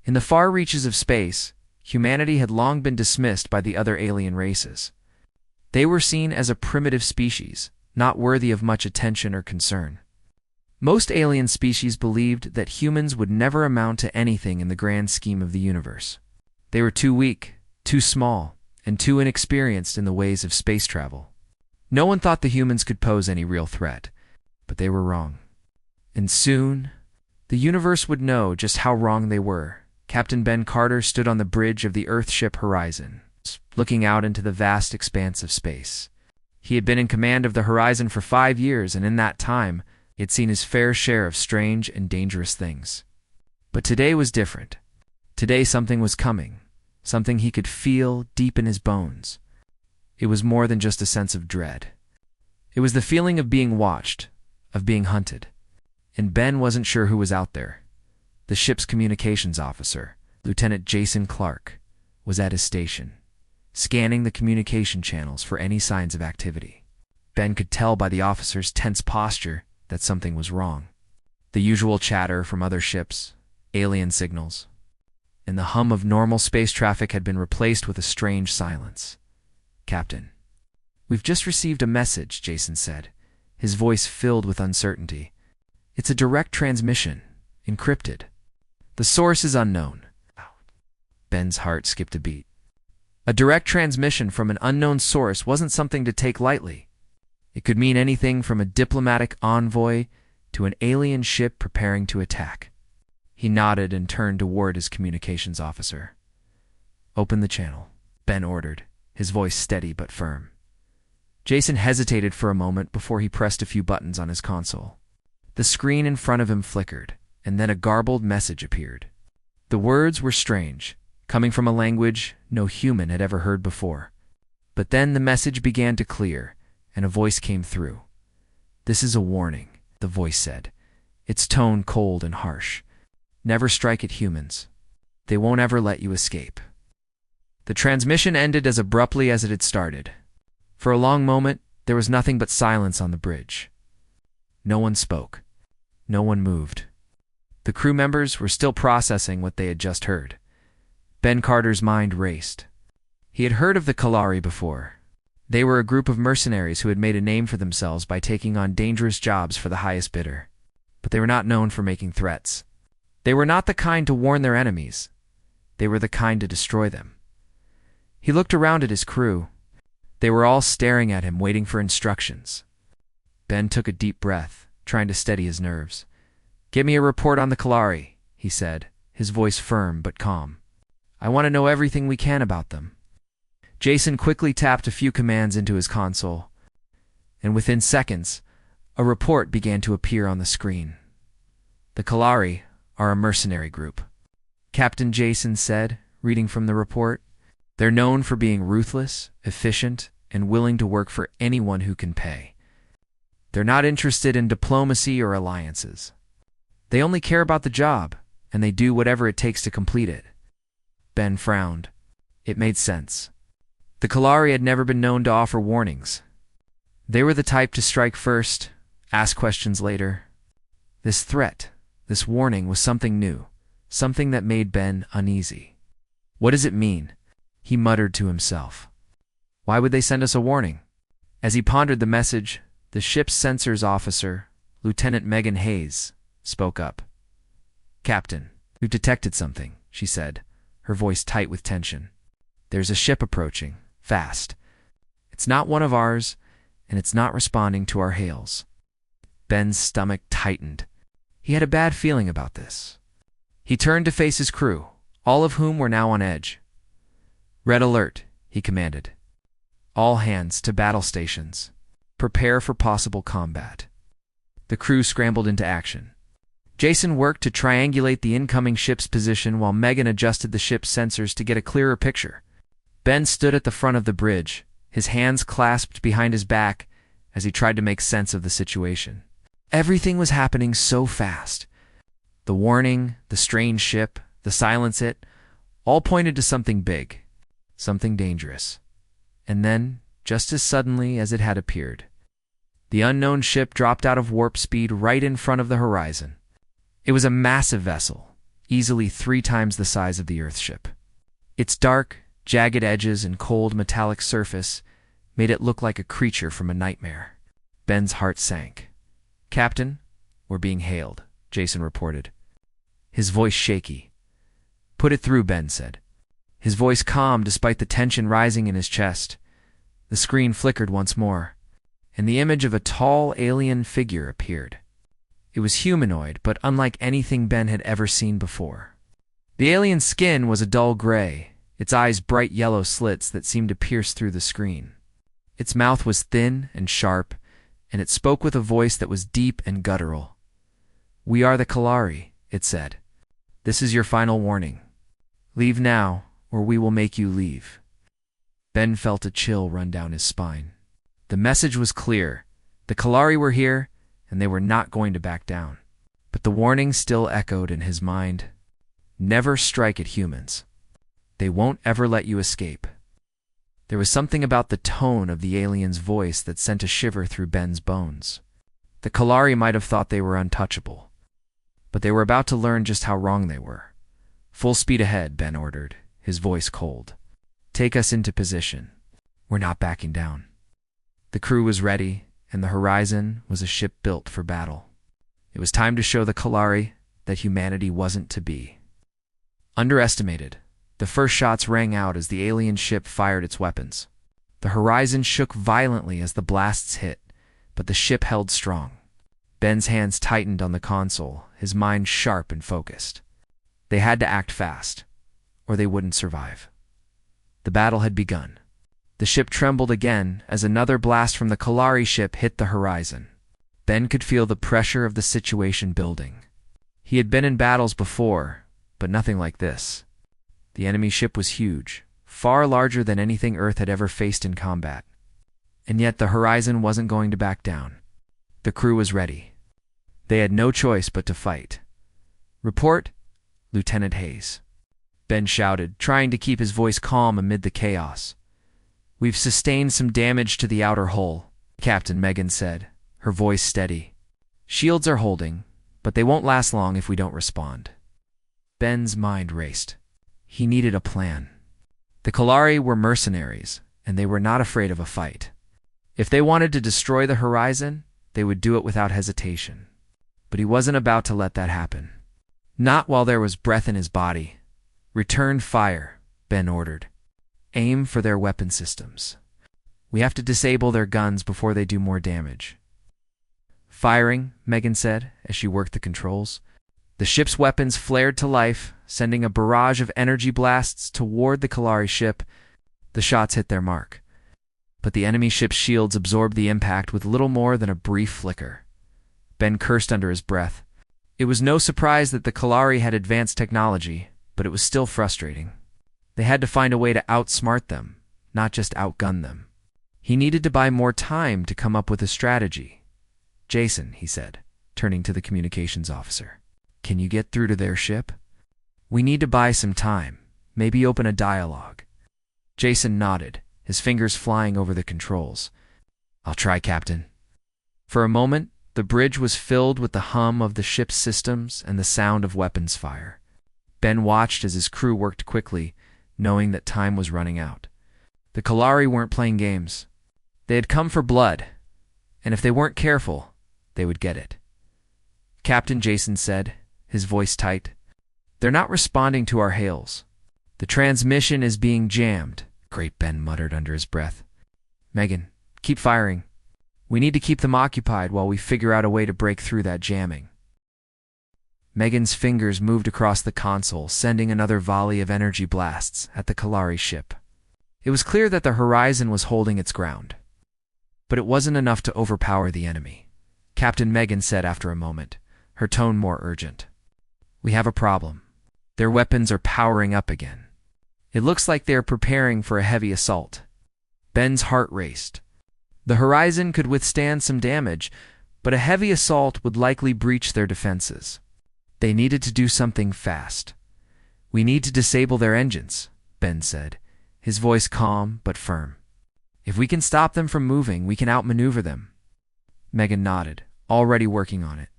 In the far reaches of space, humanity had long been dismissed by the other alien races. They were seen as a primitive species, not worthy of much attention or concern. Most alien species believed that humans would never amount to anything in the grand scheme of the universe. They were too weak, too small, and too inexperienced in the ways of space travel. No one thought the humans could pose any real threat, but they were wrong. And soon, the universe would know just how wrong they were. Captain Ben Carter stood on the bridge of the Earthship Horizon, looking out into the vast expanse of space. He had been in command of the Horizon for 5 years, and in that time, he had seen his fair share of strange and dangerous things. But today was different. Today something was coming, something he could feel deep in his bones. It was more than just a sense of dread. It was the feeling of being watched, of being hunted. And Ben wasn't sure who was out there. The ship's communications officer, Lieutenant Jason Clark, was at his station, scanning the communication channels for any signs of activity. Ben could tell by the officer's tense posture that something was wrong. The usual chatter from other ships, alien signals, and the hum of normal space traffic had been replaced with a strange silence. "Captain, we've just received a message," Jason said, his voice filled with uncertainty. "It's a direct transmission, encrypted. The source is unknown." Ben's heart skipped a beat. A direct transmission from an unknown source wasn't something to take lightly. It could mean anything from a diplomatic envoy to an alien ship preparing to attack. He nodded and turned toward his communications officer. "Open the channel," Ben ordered, his voice steady but firm. Jason hesitated for a moment before he pressed a few buttons on his console. The screen in front of him flickered, and then a garbled message appeared. The words were strange, coming from a language no human had ever heard before. But then the message began to clear, and a voice came through. "This is a warning," the voice said, its tone cold and harsh. "Never strike at humans. They won't ever let you escape." The transmission ended as abruptly as it had started. For a long moment, there was nothing but silence on the bridge. No one spoke. No one moved. The crew members were still processing what they had just heard. Ben Carter's mind raced. He had heard of the Kalari before. They were a group of mercenaries who had made a name for themselves by taking on dangerous jobs for the highest bidder. But they were not known for making threats. They were not the kind to warn their enemies. They were the kind to destroy them. He looked around at his crew. They were all staring at him, waiting for instructions. Ben took a deep breath, trying to steady his nerves. "Give me a report on the Kalari," he said, his voice firm but calm. "I want to know everything we can about them." Jason quickly tapped a few commands into his console, and within seconds, a report began to appear on the screen. "The Kalari are a mercenary group," Captain Jason said, reading from the report. "They're known for being ruthless, efficient, and willing to work for anyone who can pay. They're not interested in diplomacy or alliances. They only care about the job, and they do whatever it takes to complete it." Ben frowned. It made sense. The Kalari had never been known to offer warnings. They were the type to strike first, ask questions later. This threat, this warning, was something new, something that made Ben uneasy. "What does it mean?" he muttered to himself. "Why would they send us a warning?" As he pondered the message, the ship's sensors officer, Lieutenant Megan Hayes, spoke up. "Captain, we've detected something," she said, her voice tight with tension. "There's a ship approaching, fast. It's not one of ours, and it's not responding to our hails." Ben's stomach tightened. He had a bad feeling about this. He turned to face his crew, all of whom were now on edge. "Red alert," he commanded. "All hands to battle stations. Prepare for possible combat." The crew scrambled into action. Jason worked to triangulate the incoming ship's position while Megan adjusted the ship's sensors to get a clearer picture. Ben stood at the front of the bridge, his hands clasped behind his back as he tried to make sense of the situation. Everything was happening so fast. The warning, the strange ship, the silence it, all pointed to something big, something dangerous. And then, just as suddenly as it had appeared, the unknown ship dropped out of warp speed right in front of the horizon. It was a massive vessel, easily 3 times the size of the Earth ship. Its dark, jagged edges and cold metallic surface made it look like a creature from a nightmare. Ben's heart sank. "Captain, we're being hailed," Jason reported, his voice shaky. "Put it through," Ben said, his voice calm despite the tension rising in his chest. The screen flickered once more, and the image of a tall alien figure appeared. It was humanoid, but unlike anything Ben had ever seen before. The alien's skin was a dull gray, its eyes bright yellow slits that seemed to pierce through the screen. Its mouth was thin and sharp, and it spoke with a voice that was deep and guttural. "We are the Kalari," it said. "This is your final warning. Leave now, or we will make you leave." Ben felt a chill run down his spine. The message was clear. The Kalari were here, and they were not going to back down. But the warning still echoed in his mind. Never strike at humans. They won't ever let you escape. There was something about the tone of the alien's voice that sent a shiver through Ben's bones. The Kalari might have thought they were untouchable, but they were about to learn just how wrong they were. "Full speed ahead," Ben ordered, his voice cold. "Take us into position. We're not backing down." The crew was ready, and the Horizon was a ship built for battle. It was time to show the Kalari that humanity wasn't to be. Underestimated, the first shots rang out as the alien ship fired its weapons. The Horizon shook violently as the blasts hit, but the ship held strong. Ben's hands tightened on the console, his mind sharp and focused. They had to act fast, or they wouldn't survive. The battle had begun. The ship trembled again as another blast from the Kalari ship hit the Horizon. Ben could feel the pressure of the situation building. He had been in battles before, but nothing like this. The enemy ship was huge, far larger than anything Earth had ever faced in combat. And yet the Horizon wasn't going to back down. The crew was ready. They had no choice but to fight. "Report, Lieutenant Hayes," Ben shouted, trying to keep his voice calm amid the chaos. "We've sustained some damage to the outer hull," Captain Megan said, her voice steady. "Shields are holding, but they won't last long if we don't respond." Ben's mind raced. He needed a plan. The Kalari were mercenaries, and they were not afraid of a fight. If they wanted to destroy the Horizon, they would do it without hesitation. But he wasn't about to let that happen. Not while there was breath in his body. "Return fire," Ben ordered. "Aim for their weapon systems. We have to disable their guns before they do more damage." "Firing," Megan said as she worked the controls. The ship's weapons flared to life, sending a barrage of energy blasts toward the Kalari ship. The shots hit their mark, but the enemy ship's shields absorbed the impact with little more than a brief flicker. Ben cursed under his breath. It was no surprise that the Kalari had advanced technology, but it was still frustrating. They had to find a way to outsmart them, not just outgun them. He needed to buy more time to come up with a strategy. "Jason," he said, turning to the communications officer, "can you get through to their ship? We need to buy some time, maybe open a dialogue." Jason nodded, his fingers flying over the controls. "I'll try, Captain." For a moment, the bridge was filled with the hum of the ship's systems and the sound of weapons fire. Ben watched as his crew worked quickly, knowing that time was running out. The Kalari weren't playing games. They had come for blood, and if they weren't careful, they would get it. "Captain," Jason said, his voice tight, "they're not responding to our hails. The transmission is being jammed." "Great," Ben muttered under his breath. "Megan, keep firing. We need to keep them occupied while we figure out a way to break through that jamming." Megan's fingers moved across the console, sending another volley of energy blasts at the Kalari ship. It was clear that the Horizon was holding its ground. But it wasn't enough to overpower the enemy. Captain Megan said after a moment, her tone more urgent. "We have a problem. Their weapons are powering up again. It looks like they are preparing for a heavy assault." Ben's heart raced. The Horizon could withstand some damage, but a heavy assault would likely breach their defenses. They needed to do something fast. "We need to disable their engines," Ben said, his voice calm but firm. "If we can stop them from moving, we can outmaneuver them." Megan nodded, already working on it.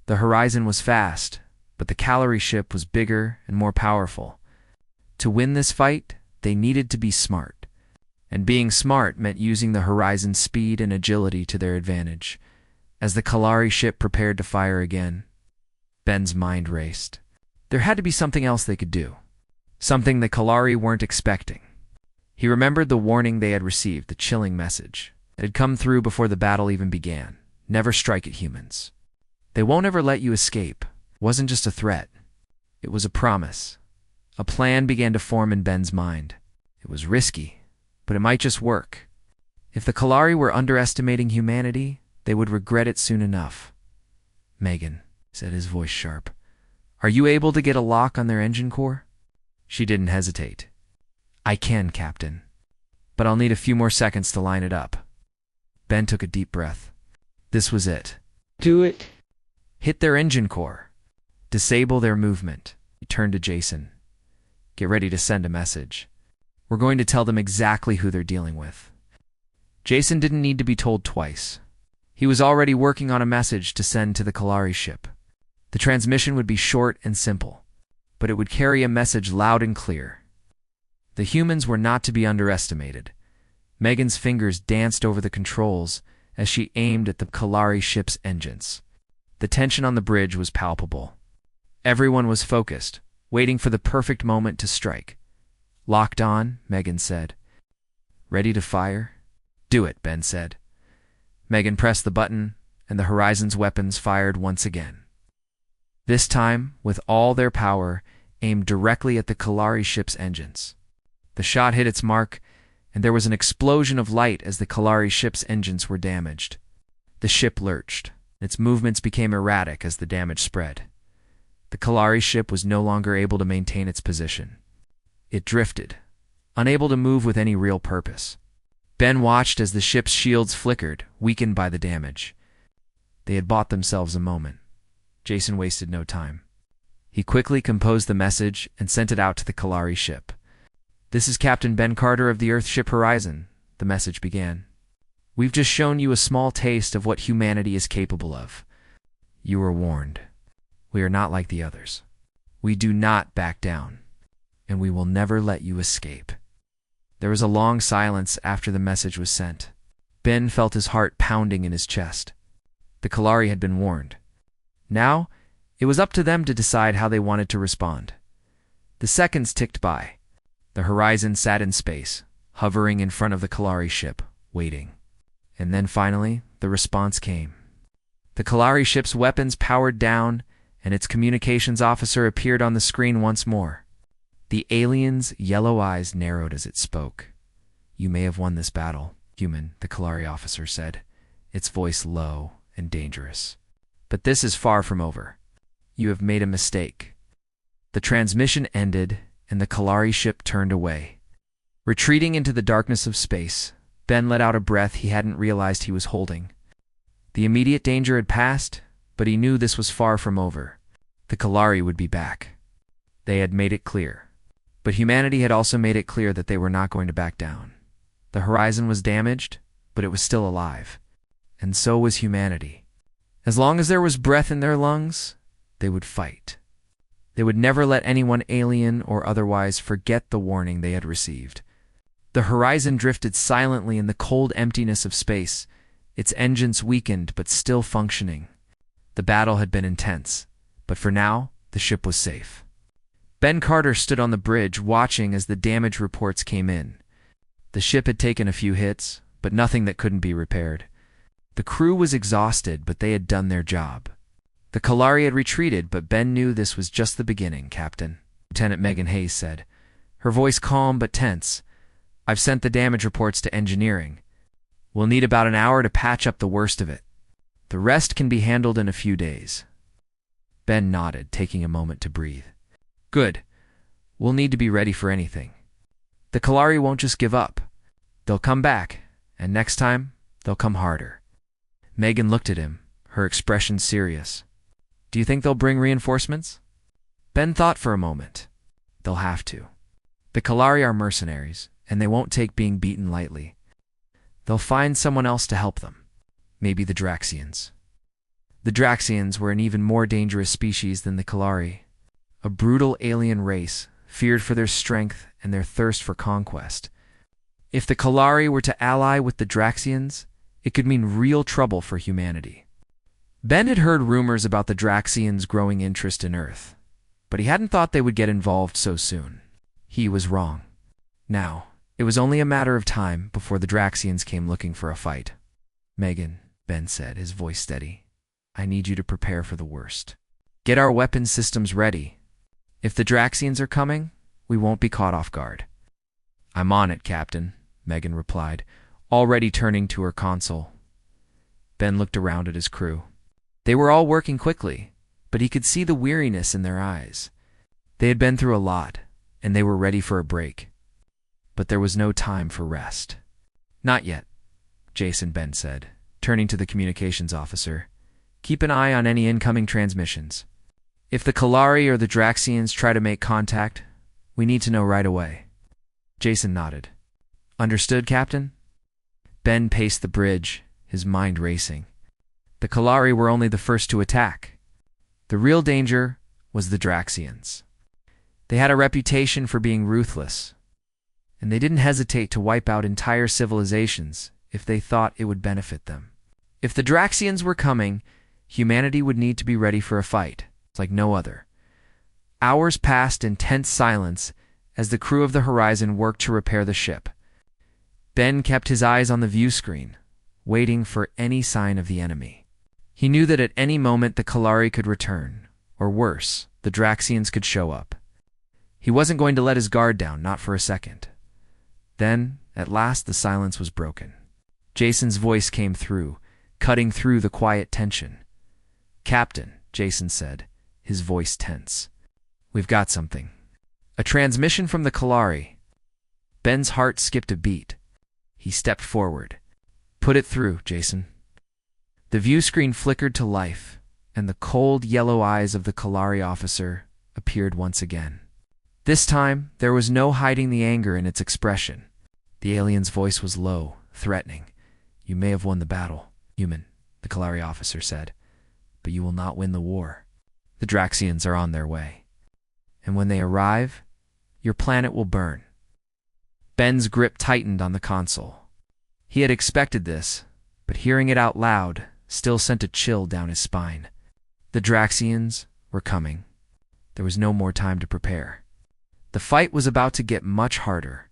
The Horizon was fast, but the Calorie ship was bigger and more powerful. To win this fight, they needed to be smart. And being smart meant using the Horizon's speed and agility to their advantage. As the Calorie ship prepared to fire again, Ben's mind raced. There had to be something else they could do. Something the Calorie weren't expecting. He remembered the warning they had received, the chilling message. It had come through before the battle even began. Never strike at humans. They won't ever let you escape. It wasn't just a threat. It was a promise. A plan began to form in Ben's mind. It was risky, but it might just work. If the Calorie were underestimating humanity, they would regret it soon enough. "Megan," said his voice sharp, "are you able to get a lock on their engine core?" She didn't hesitate. "I can, Captain, but I'll need a few more seconds to line it up." Ben took a deep breath. This was it. Do it. Hit their engine core. Disable their movement. He turned to Jason. "Get ready to send a message. We're going to tell them exactly who they're dealing with." Jason didn't need to be told twice. He was already working on a message to send to the Calorie ship. The transmission would be short and simple, but it would carry a message loud and clear. The humans were not to be underestimated. Megan's fingers danced over the controls as she aimed at the Calorie ship's engines. The tension on the bridge was palpable. Everyone was focused, waiting for the perfect moment to strike. "Locked on," Megan said. "Ready to fire?" "Do it," Ben said. Megan pressed the button, and the Horizon's weapons fired once again. This time, with all their power, aimed directly at the Calorie ship's engines. The shot hit its mark, and there was an explosion of light as the Calorie ship's engines were damaged. The ship lurched. Its movements became erratic as the damage spread. The Calorie ship was no longer able to maintain its position. It drifted, unable to move with any real purpose. Ben watched as the ship's shields flickered, weakened by the damage. They had bought themselves a moment. Jason wasted no time. He quickly composed the message and sent it out to the Calorie ship. "This is Captain Ben Carter of the Earthship Horizon," the message began. "We've just shown you a small taste of what humanity is capable of. You were warned. We are not like the others. We do not back down, and we will never let you escape." There was a long silence after the message was sent. Ben felt his heart pounding in his chest. The Calorie had been warned. Now, it was up to them to decide how they wanted to respond. The seconds ticked by. The Horizon sat in space, hovering in front of the Calorie ship, waiting. And then finally, the response came. The Calorie ship's weapons powered down, and its communications officer appeared on the screen once more. The alien's yellow eyes narrowed as it spoke. "You may have won this battle, human," the Calorie officer said, its voice low and dangerous. "But this is far from over. You have made a mistake." The transmission ended, and the Calorie ship turned away. Retreating into the darkness of space, Ben let out a breath he hadn't realized he was holding. The immediate danger had passed, but he knew this was far from over. The Calorie would be back. They had made it clear. But humanity had also made it clear that they were not going to back down. The Horizon was damaged, but it was still alive. And so was humanity. As long as there was breath in their lungs, they would fight. They would never let anyone alien or otherwise forget the warning they had received. The Horizon drifted silently in the cold emptiness of space, its engines weakened but still functioning. The battle had been intense, but for now, the ship was safe. Ben Carter stood on the bridge watching as the damage reports came in. The ship had taken a few hits, but nothing that couldn't be repaired. The crew was exhausted, but they had done their job. The Calorie had retreated, but Ben knew this was just the beginning, Captain, Lieutenant Megan Hayes said, her voice calm but tense. "I've sent the damage reports to engineering. We'll need about an hour to patch up the worst of it. The rest can be handled in a few days." Ben nodded, taking a moment to breathe. "Good. We'll need to be ready for anything. The Calorie won't just give up. They'll come back, and next time, they'll come harder." Megan looked at him, her expression serious. "Do you think they'll bring reinforcements?" Ben thought for a moment. They'll have to. The Calorie are mercenaries, and they won't take being beaten lightly. They'll find someone else to help them. Maybe the Draxians. The Draxians were an even more dangerous species than the Kalari, a brutal alien race, feared for their strength and their thirst for conquest. If the Kalari were to ally with the Draxians, it could mean real trouble for humanity. Ben had heard rumors about the Draxians' growing interest in Earth, but he hadn't thought they would get involved so soon. He was wrong. Now, it was only a matter of time before the Draxians came looking for a fight. "Megan," Ben said, his voice steady, "I need you to prepare for the worst. Get our weapons systems ready. If the Draxians are coming, we won't be caught off guard." "I'm on it, Captain," Megan replied, already turning to her console. Ben looked around at his crew. They were all working quickly, but he could see the weariness in their eyes. They had been through a lot, and they were ready for a break. But there was no time for rest. "Not yet," Ben said, turning to the communications officer. "Keep an eye on any incoming transmissions. If the Kalari or the Draxians try to make contact, we need to know right away." Jason nodded. "Understood, Captain?" Ben paced the bridge, his mind racing. The Kalari were only the first to attack. The real danger was the Draxians. They had a reputation for being ruthless, and they didn't hesitate to wipe out entire civilizations if they thought it would benefit them. If the Draxians were coming, humanity would need to be ready for a fight, like no other. Hours passed in tense silence as the crew of the Horizon worked to repair the ship. Ben kept his eyes on the view screen, waiting for any sign of the enemy. He knew that at any moment the Kalari could return, or worse, the Draxians could show up. He wasn't going to let his guard down, not for a second. Then, at last, the silence was broken. Jason's voice came through, cutting through the quiet tension. "Captain," Jason said, his voice tense. "We've got something." A transmission from the Kalari. Ben's heart skipped a beat. He stepped forward. "Put it through, Jason." The view screen flickered to life, and the cold yellow eyes of the Kalari officer appeared once again. This time, there was no hiding the anger in its expression. The alien's voice was low, threatening. "You may have won the battle, human," the Kalari officer said, "but you will not win the war. The Draxians are on their way. And when they arrive, your planet will burn." Ben's grip tightened on the console. He had expected this, but hearing it out loud still sent a chill down his spine. The Draxians were coming. There was no more time to prepare. The fight was about to get much harder.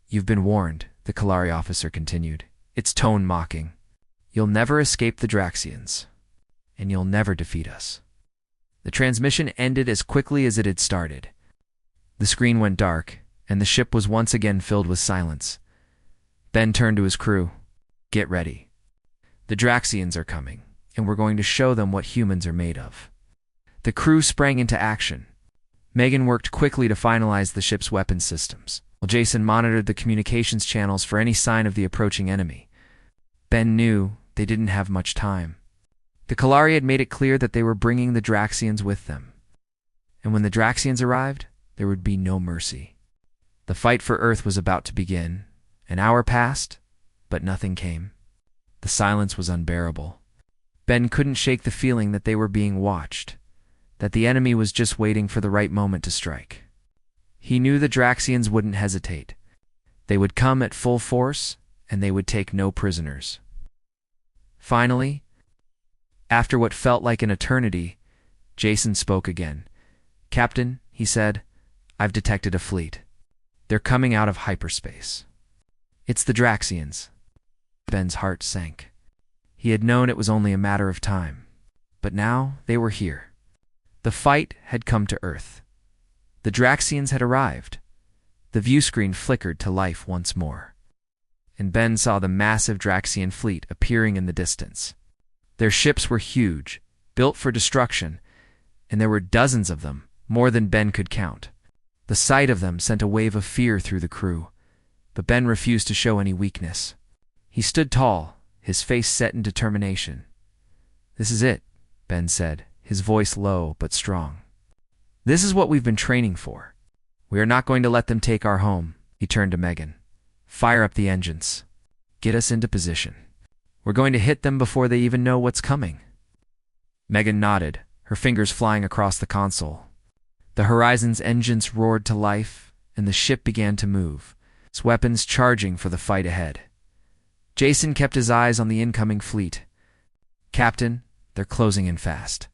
"You've been warned," the Kalari officer continued, its tone mocking. "You'll never escape the Draxians, and you'll never defeat us." The transmission ended as quickly as it had started. The screen went dark, and the ship was once again filled with silence. Ben turned to his crew. "Get ready. The Draxians are coming, and we're going to show them what humans are made of." The crew sprang into action. Megan worked quickly to finalize the ship's weapons systems, while Jason monitored the communications channels for any sign of the approaching enemy. Ben knew they didn't have much time. The Kalari had made it clear that they were bringing the Draxians with them. And when the Draxians arrived, there would be no mercy. The fight for Earth was about to begin. An hour passed, but nothing came. The silence was unbearable. Ben couldn't shake the feeling that they were being watched, that the enemy was just waiting for the right moment to strike. He knew the Draxians wouldn't hesitate. They would come at full force, and they would take no prisoners. Finally, after what felt like an eternity, Jason spoke again. "Captain," he said, "I've detected a fleet. They're coming out of hyperspace." "It's the Draxians." Ben's heart sank. He had known it was only a matter of time. But now they were here. The fight had come to Earth. The Draxians had arrived. The view screen flickered to life once more. And Ben saw the massive Draxian fleet appearing in the distance. Their ships were huge, built for destruction, and there were dozens of them, more than Ben could count. The sight of them sent a wave of fear through the crew, but Ben refused to show any weakness. He stood tall, his face set in determination. "This is it," Ben said, his voice low but strong. "This is what we've been training for. We are not going to let them take our home." He turned to Megan. "Fire up the engines. Get us into position. We're going to hit them before they even know what's coming." Megan nodded, her fingers flying across the console. The Horizon's engines roared to life, and the ship began to move, its weapons charging for the fight ahead. Jason kept his eyes on the incoming fleet. "Captain, they're closing in fast.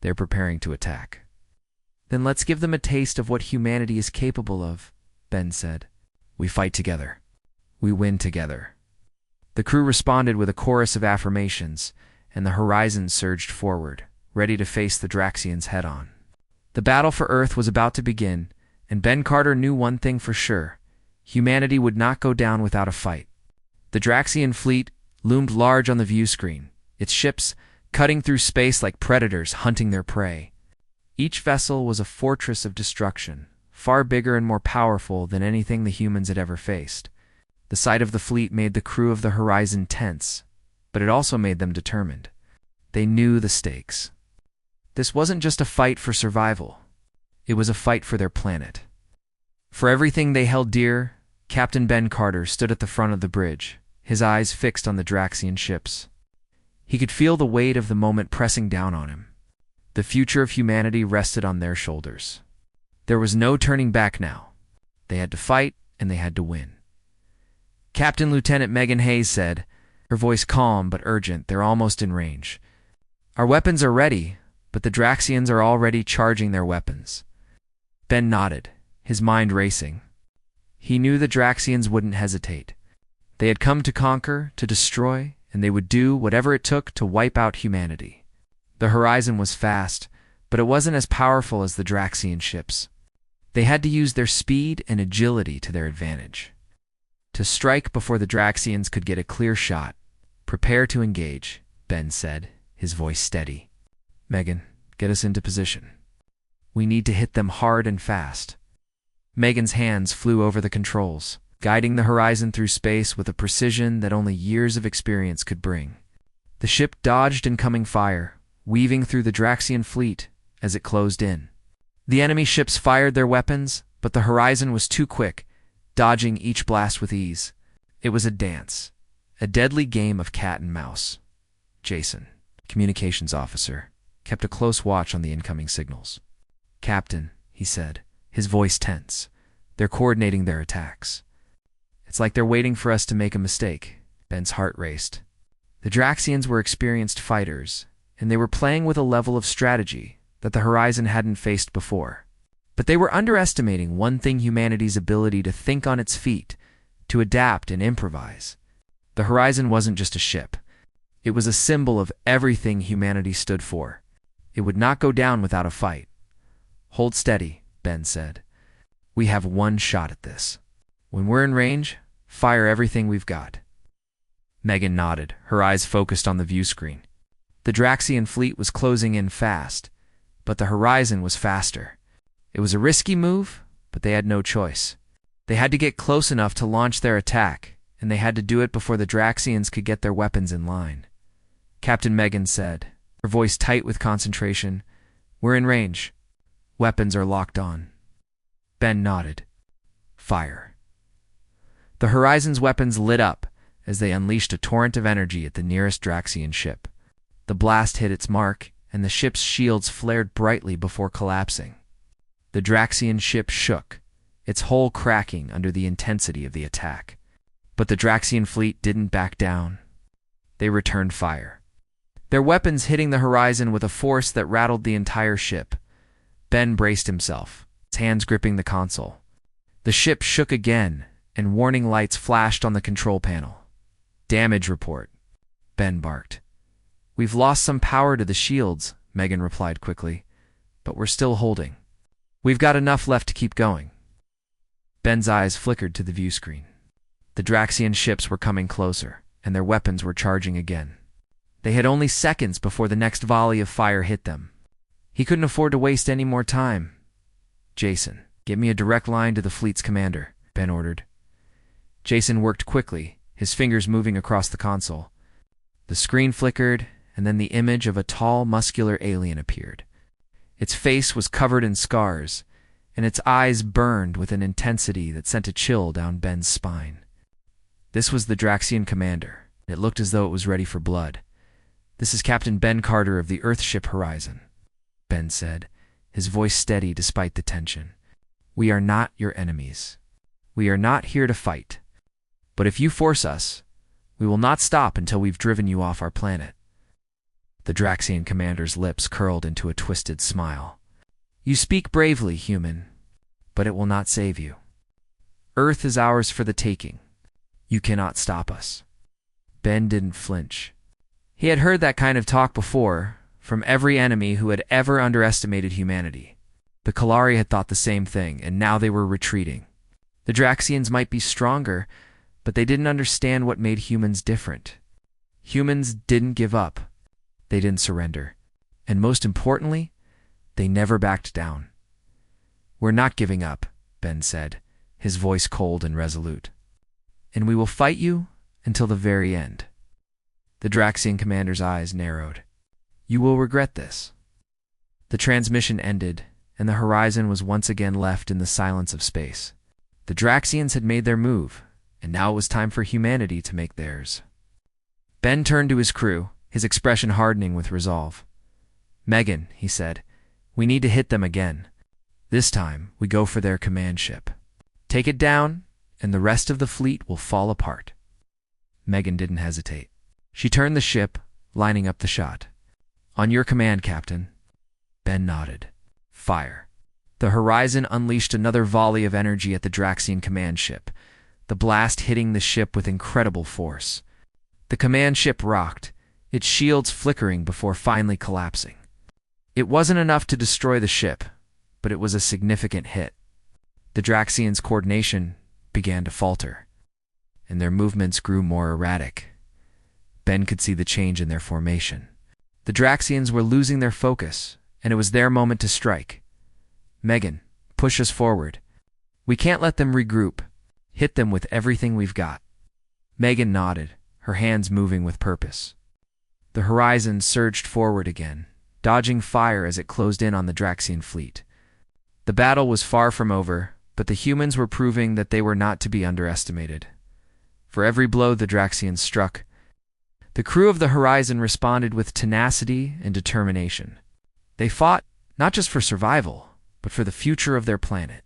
They're preparing to attack." "Then let's give them a taste of what humanity is capable of," Ben said. "We fight together. We win together." The crew responded with a chorus of affirmations, and the Horizon surged forward, ready to face the Draxians head-on. The battle for Earth was about to begin, and Ben Carter knew one thing for sure: humanity would not go down without a fight. The Draxian fleet loomed large on the view screen, its ships cutting through space like predators hunting their prey. Each vessel was a fortress of destruction, far bigger and more powerful than anything the humans had ever faced. The sight of the fleet made the crew of the Horizon tense, but it also made them determined. They knew the stakes. This wasn't just a fight for survival. It was a fight for their planet. For everything they held dear, Captain Ben Carter stood at the front of the bridge, his eyes fixed on the Draxian ships. He could feel the weight of the moment pressing down on him. The future of humanity rested on their shoulders. There was no turning back now. They had to fight, and they had to win. Captain Lieutenant Megan Hayes said, her voice calm but urgent. "They're almost in range. Our weapons are ready, but the Draxians are already charging their weapons." Ben nodded, his mind racing. He knew the Draxians wouldn't hesitate. They had come to conquer, to destroy, and they would do whatever it took to wipe out humanity. The Horizon was fast, but it wasn't as powerful as the Draxian ships. They had to use their speed and agility to their advantage. To strike before the Draxians could get a clear shot. "Prepare to engage," Ben said, his voice steady. "Megan, get us into position. We need to hit them hard and fast." Megan's hands flew over the controls, guiding the Horizon through space with a precision that only years of experience could bring. The ship dodged incoming fire, weaving through the Draxian fleet as it closed in. The enemy ships fired their weapons, but the Horizon was too quick, dodging each blast with ease. It was a dance, a deadly game of cat and mouse. Jason, communications officer, kept a close watch on the incoming signals. "Captain," he said, his voice tense, "they're coordinating their attacks. It's like they're waiting for us to make a mistake." Ben's heart raced. The Draxians were experienced fighters, and they were playing with a level of strategy that the Horizon hadn't faced before. But they were underestimating one thing: humanity's ability to think on its feet, to adapt and improvise. The Horizon wasn't just a ship. It was a symbol of everything humanity stood for. It would not go down without a fight. "Hold steady," Ben said. "We have one shot at this. When we're in range, fire everything we've got." Megan nodded, her eyes focused on the view screen. The Draxian fleet was closing in fast, but the Horizon was faster. It was a risky move, but they had no choice. They had to get close enough to launch their attack, and they had to do it before the Draxians could get their weapons in line. Captain Megan said, her voice tight with concentration, "We're in range. Weapons are locked on." Ben nodded. "Fire." The Horizon's weapons lit up as they unleashed a torrent of energy at the nearest Draxian ship. The blast hit its mark, and the ship's shields flared brightly before collapsing. The Draxian ship shook, its hull cracking under the intensity of the attack. But the Draxian fleet didn't back down. They returned fire, their weapons hitting the Horizon with a force that rattled the entire ship. Ben braced himself, his hands gripping the console. The ship shook again, and warning lights flashed on the control panel. "Damage report," Ben barked. "We've lost some power to the shields," Megan replied quickly, "but we're still holding. We've got enough left to keep going." Ben's eyes flickered to the view screen. The Draxian ships were coming closer, and their weapons were charging again. They had only seconds before the next volley of fire hit them. He couldn't afford to waste any more time. "Jason, get me a direct line to the fleet's commander," Ben ordered. Jason worked quickly, his fingers moving across the console. The screen flickered, and then the image of a tall, muscular alien appeared. Its face was covered in scars, and its eyes burned with an intensity that sent a chill down Ben's spine. This was the Draxian commander. It looked as though it was ready for blood. "This is Captain Ben Carter of the Earthship Horizon," Ben said, his voice steady despite the tension. "We are not your enemies. We are not here to fight. But if you force us, we will not stop until we've driven you off our planet." The Draxian commander's lips curled into a twisted smile. "You speak bravely, human, but it will not save you. Earth is ours for the taking. You cannot stop us." Ben didn't flinch. He had heard that kind of talk before, from every enemy who had ever underestimated humanity. The Kalari had thought the same thing, and now they were retreating. The Draxians might be stronger, but they didn't understand what made humans different. Humans didn't give up. They didn't surrender. And most importantly, they never backed down. "We're not giving up," Ben said, his voice cold and resolute. "And we will fight you until the very end." The Draxian commander's eyes narrowed. "You will regret this." The transmission ended, and the horizon was once again left in the silence of space. The Draxians had made their move, and now it was time for humanity to make theirs. Ben turned to his crew, his expression hardening with resolve. "Megan," he said, "we need to hit them again. This time, we go for their command ship. Take it down, and the rest of the fleet will fall apart." Megan didn't hesitate. She turned the ship, lining up the shot. "On your command, Captain." Ben nodded. "Fire." The horizon unleashed another volley of energy at the Draxian command ship, the blast hitting the ship with incredible force. The command ship rocked, its shields flickering before finally collapsing. It wasn't enough to destroy the ship, but it was a significant hit. The Draxians' coordination began to falter, and their movements grew more erratic. Ben could see the change in their formation. The Draxians were losing their focus, and it was their moment to strike. "Megan, push us forward. We can't let them regroup. Hit them with everything we've got." Megan nodded, her hands moving with purpose. The horizon surged forward again, dodging fire as it closed in on the Draxian fleet. The battle was far from over, but the humans were proving that they were not to be underestimated. For every blow the Draxians struck, the crew of the Horizon responded with tenacity and determination. They fought not just for survival, but for the future of their planet.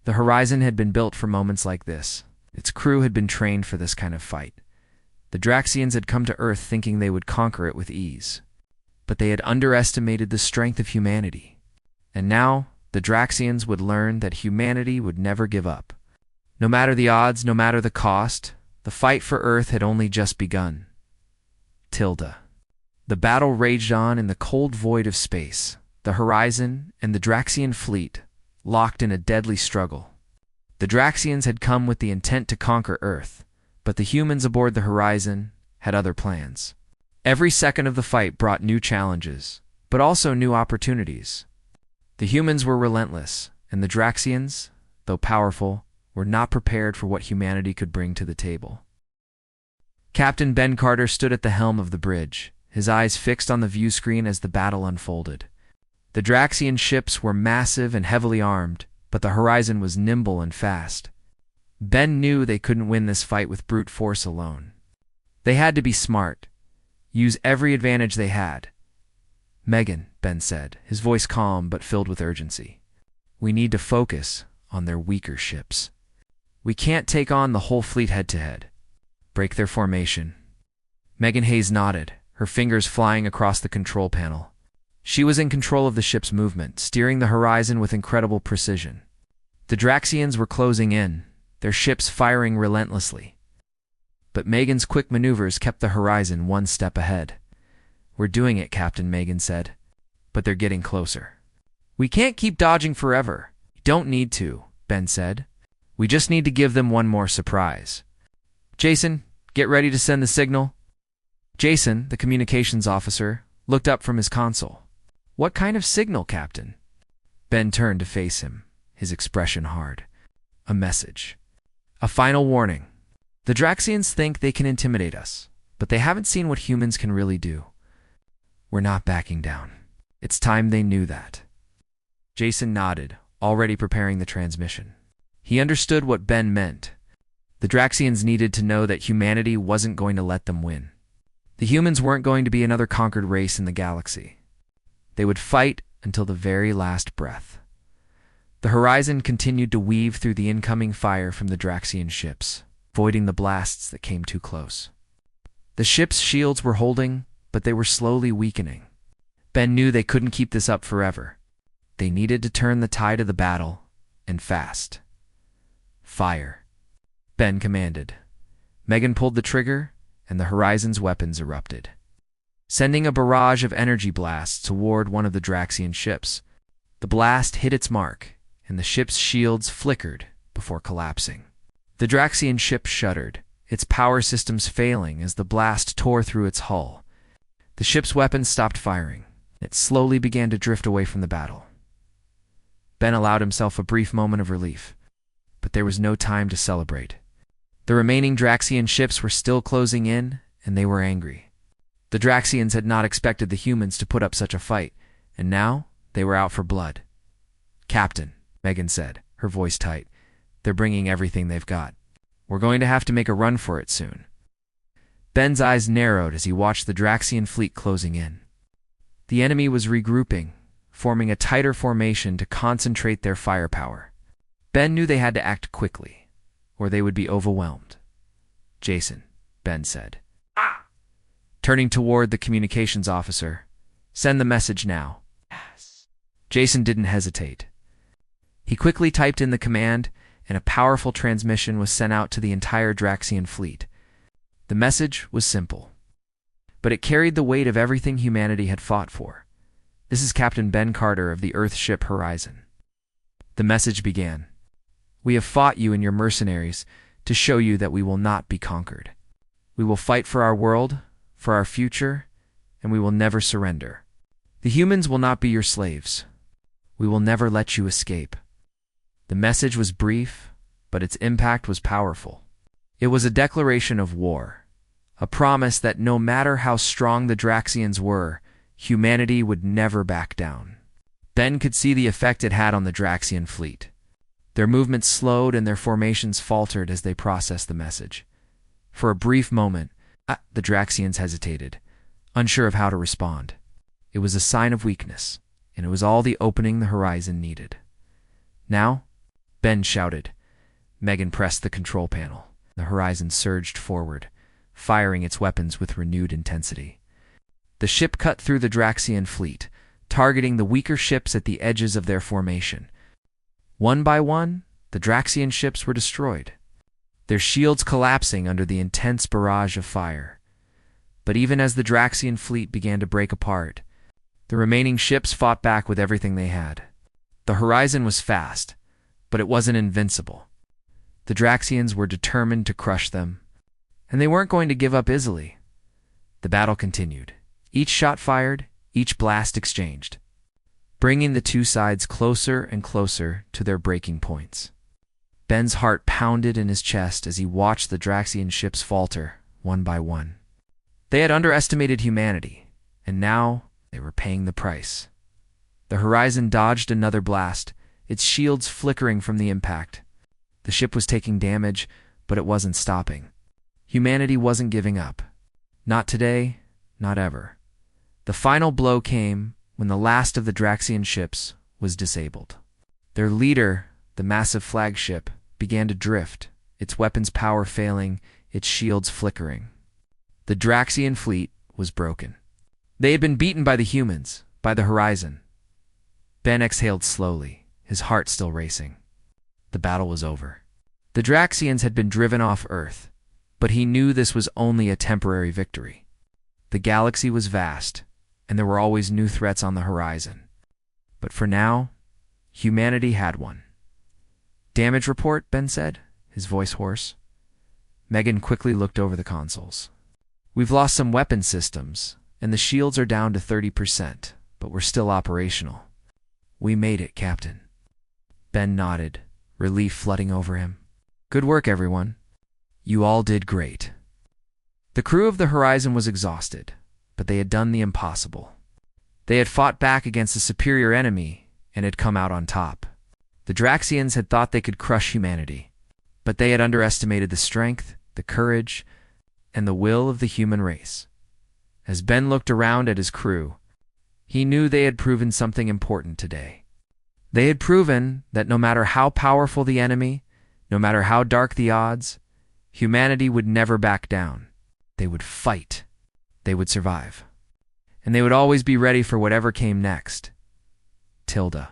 The Horizon had been built for moments like this. Its crew had been trained for this kind of fight. The Draxians had come to Earth thinking they would conquer it with ease. But they had underestimated the strength of humanity. And now, the Draxians would learn that humanity would never give up. No matter the odds, no matter the cost, the fight for Earth had only just begun. Tilda. The battle raged on in the cold void of space, the Horizon and the Draxian fleet, locked in a deadly struggle. The Draxians had come with the intent to conquer Earth, but the humans aboard the Horizon had other plans. Every second of the fight brought new challenges, but also new opportunities. The humans were relentless, and the Draxians, though powerful, were not prepared for what humanity could bring to the table. Captain Ben Carter stood at the helm of the bridge, his eyes fixed on the view screen as the battle unfolded. The Draxian ships were massive and heavily armed, but the Horizon was nimble and fast. Ben knew they couldn't win this fight with brute force alone. They had to be smart, use every advantage they had. "Megan," Ben said, his voice calm but filled with urgency. "We need to focus on their weaker ships. We can't take on the whole fleet head-to-head. Break their formation." Megan Hayes nodded, her fingers flying across the control panel. She was in control of the ship's movement, steering the Horizon with incredible precision. The Draxians were closing in, their ships firing relentlessly. But Megan's quick maneuvers kept the Horizon one step ahead. "We're doing it," Captain Megan said. "But they're getting closer." "We can't keep dodging forever." "You don't need to," Ben said. "We just need to give them one more surprise. Jason, get ready to send the signal." Jason, the communications officer, looked up from his console. "What kind of signal, Captain?" Ben turned to face him, his expression hard. "A message. A final warning. The Draxians think they can intimidate us, but they haven't seen what humans can really do. We're not backing down. It's time they knew that." Jason nodded, already preparing the transmission. He understood what Ben meant. The Draxians needed to know that humanity wasn't going to let them win. The humans weren't going to be another conquered race in the galaxy. They would fight until the very last breath. The horizon continued to weave through the incoming fire from the Draxian ships, avoiding the blasts that came too close. The ship's shields were holding, but they were slowly weakening. Ben knew they couldn't keep this up forever. They needed to turn the tide of the battle, and fast. Fire, Ben commanded. Megan pulled the trigger, and the horizon's weapons erupted, sending a barrage of energy blasts toward one of the Draxian ships. The blast hit its mark, and the ship's shields flickered before collapsing. The Draxian ship shuddered, its power systems failing as the blast tore through its hull. The ship's weapons stopped firing. It slowly began to drift away from the battle. Ben allowed himself a brief moment of relief, but there was no time to celebrate. The remaining Draxian ships were still closing in, and they were angry. The Draxians had not expected the humans to put up such a fight, and now they were out for blood. "Captain," Megan said, her voice tight, "they're bringing everything they've got. We're going to have to make a run for it soon." Ben's eyes narrowed as he watched the Draxian fleet closing in. The enemy was regrouping, forming a tighter formation to concentrate their firepower. Ben knew they had to act quickly, or they would be overwhelmed. "Jason," Ben said, turning toward the communications officer, "send the message now." Jason didn't hesitate. He quickly typed in the command, and a powerful transmission was sent out to the entire Draxian fleet. The message was simple, but it carried the weight of everything humanity had fought for. "This is Captain Ben Carter of the Earth ship Horizon." The message began, "We have fought you and your mercenaries to show you that we will not be conquered. We will fight for our world, for our future, and we will never surrender. The humans will not be your slaves. We will never let you escape." The message was brief, but its impact was powerful. It was a declaration of war, a promise that no matter how strong the Draxians were, humanity would never back down. Ben could see the effect it had on the Draxian fleet. Their movements slowed and their formations faltered as they processed the message. For a brief moment, the Draxians hesitated, unsure of how to respond. It was a sign of weakness, and it was all the opening the horizon needed. "Now," Ben shouted. Megan pressed the control panel. The horizon surged forward, firing its weapons with renewed intensity. The ship cut through the Draxian fleet, targeting the weaker ships at the edges of their formation. One by one, the Draxian ships were destroyed, their shields collapsing under the intense barrage of fire. But even as the Draxian fleet began to break apart, the remaining ships fought back with everything they had. The horizon was fast, but it wasn't invincible. The Draxians were determined to crush them, and they weren't going to give up easily. The battle continued, each shot fired, each blast exchanged, bringing the two sides closer and closer to their breaking points. Ben's heart pounded in his chest as he watched the Draxian ships falter, one by one. They had underestimated humanity, and now they were paying the price. The horizon dodged another blast, its shields flickering from the impact. The ship was taking damage, but it wasn't stopping. Humanity wasn't giving up. Not today, not ever. The final blow came when the last of the Draxian ships was disabled. Their leader, the massive flagship, began to drift, its weapons power failing, its shields flickering. The Draxian fleet was broken. They had been beaten by the humans, by the horizon. Ben exhaled slowly, his heart still racing. The battle was over. The Draxians had been driven off Earth, but he knew this was only a temporary victory. The galaxy was vast, and there were always new threats on the horizon. But for now, humanity had one. "Damage report," Ben said, his voice hoarse. Megan quickly looked over the consoles. "We've lost some weapon systems, and the shields are down to 30%, but we're still operational." "We made it, Captain." Ben nodded, relief flooding over him. "Good work, everyone. You all did great." The crew of the Horizon was exhausted, but they had done the impossible. They had fought back against a superior enemy and had come out on top. The Draxians had thought they could crush humanity, but they had underestimated the strength, the courage, and the will of the human race. As Ben looked around at his crew, he knew they had proven something important today. They had proven that no matter how powerful the enemy, no matter how dark the odds, humanity would never back down. They would fight. They would survive. And they would always be ready for whatever came next. Tilda.